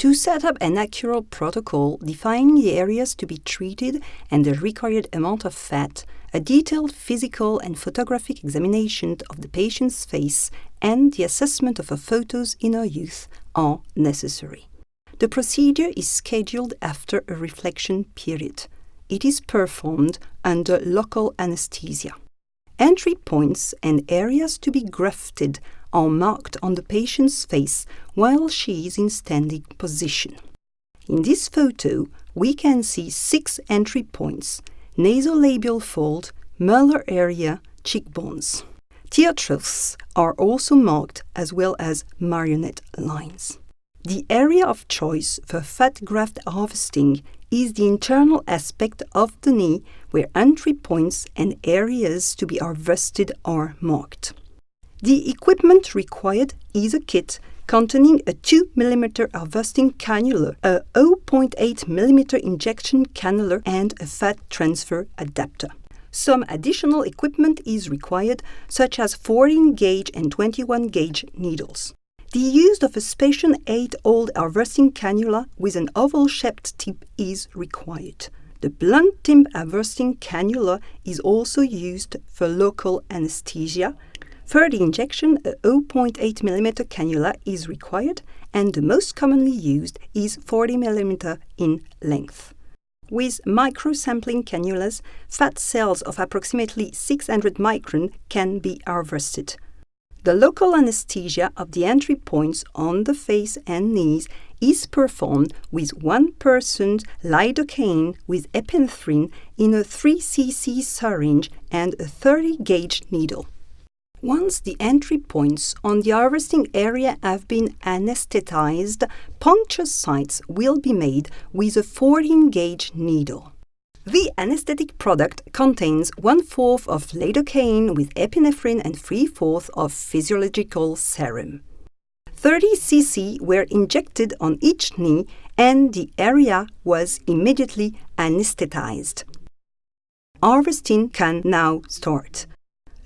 To set up an accurate protocol defining the areas to be treated and the required amount of fat, a detailed physical and photographic examination of the patient's face and the assessment of her photos in her youth are necessary. The procedure is scheduled after a reflection period. It is performed under local anesthesia. Entry points and areas to be grafted are marked on the patient's face while she is in standing position. In this photo, we can see 6 entry points: nasolabial fold, malar area, cheekbones. Tear troughs are also marked as well as marionette lines. The area of choice for fat graft harvesting is the internal aspect of the knee where entry points and areas to be harvested are marked. The equipment required is a kit containing a 2 mm harvesting cannula, a 0.8 mm injection cannula, and a fat transfer adapter. Some additional equipment is required, such as 14-gauge and 21-gauge needles. The use of a Special 8-hole harvesting cannula with an oval-shaped tip is required. The blunt tip harvesting cannula is also used for local anesthesia. For the injection, a 0.8 mm cannula is required, and the most commonly used is 40 mm in length. With microsampling cannulas, fat cells of approximately 600 micron can be harvested. The local anesthesia of the entry points on the face and knees is performed with 1% lidocaine with epinephrine in a 3 cc syringe and a 30-gauge needle. Once the entry points on the harvesting area have been anesthetized, puncture sites will be made with a 14-gauge needle. The anesthetic product contains 1/4 of lidocaine with epinephrine and 3/4 of physiological serum. 30 cc were injected on each knee and the area was immediately anesthetized. Harvesting can now start.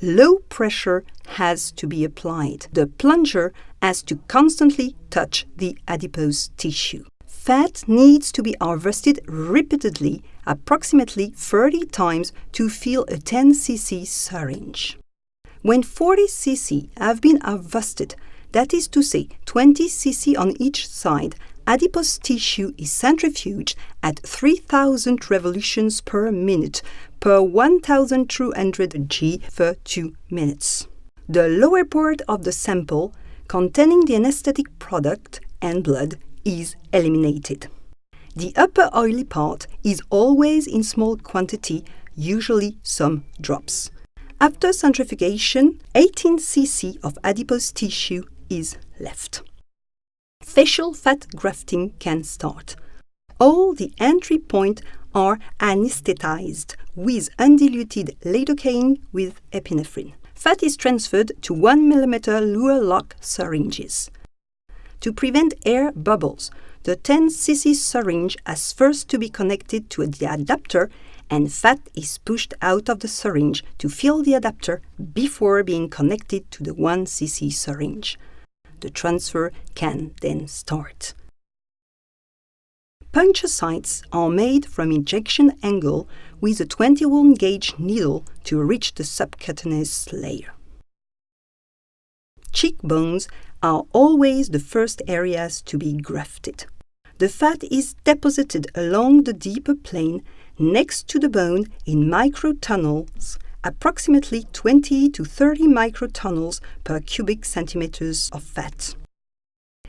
Low pressure has to be applied. The plunger has to constantly touch the adipose tissue. Fat needs to be harvested repeatedly, approximately 30 times, to fill a 10 cc syringe. When 40 cc have been harvested, that is to say 20 cc on each side, adipose tissue is centrifuged at 3,000 revolutions per minute per 1,200 G for 2 minutes. The lower part of the sample, containing the anesthetic product and blood, is eliminated. The upper oily part is always in small quantity, usually some drops. After centrifugation, 18 cc of adipose tissue is left. Facial fat grafting can start. All the entry points are anesthetized with undiluted lidocaine with epinephrine. Fat is transferred to 1 mm luer lock syringes. To prevent air bubbles, the 10 cc syringe has first to be connected to the adapter, and fat is pushed out of the syringe to fill the adapter before being connected to the 1 cc syringe. The transfer can then start. Puncture sites are made from injection angle with a 21-gauge needle to reach the subcutaneous layer. Cheekbones are always the first areas to be grafted. The fat is deposited along the deeper plane next to the bone in microtunnels, approximately 20 to 30 microtunnels per cubic centimeters of fat.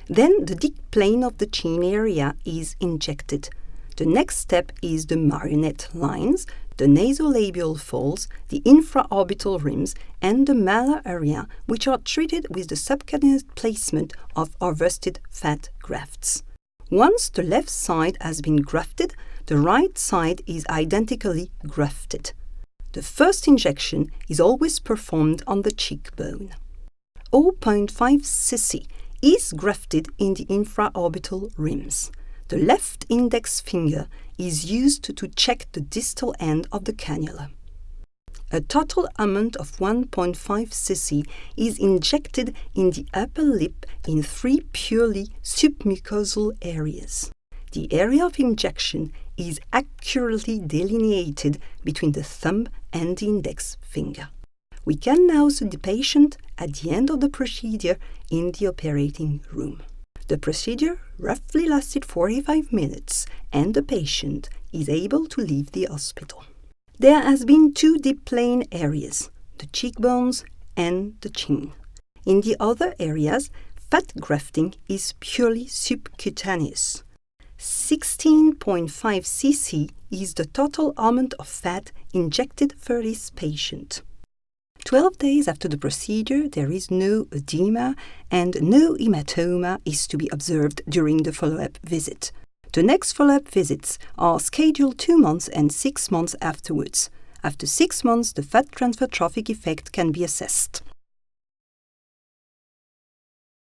Then the deep plane of the chin area is injected. The next step is the marionette lines, the nasolabial folds, the infraorbital rims, and the malar area, which are treated with the subcutaneous placement of harvested fat grafts. Once the left side has been grafted, the right side is identically grafted. The first injection is always performed on the cheekbone. 0.5 cc is grafted in the infraorbital rims. The left index finger is used to check the distal end of the cannula. A total amount of 1.5 cc is injected in the upper lip in 3 purely submucosal areas. The area of injection is accurately delineated between the thumb and the index finger. We can now see the patient at the end of the procedure in the operating room. The procedure roughly lasted 45 minutes and the patient is able to leave the hospital. There has been 2 deep plane areas, the cheekbones and the chin. In the other areas, fat grafting is purely subcutaneous. 16.5 cc is the total amount of fat injected for this patient. 12 days after the procedure, there is no edema and no hematoma is to be observed during the follow-up visit. The next follow-up visits are scheduled 2 months and 6 months afterwards. After 6 months, the fat transfer trophic effect can be assessed.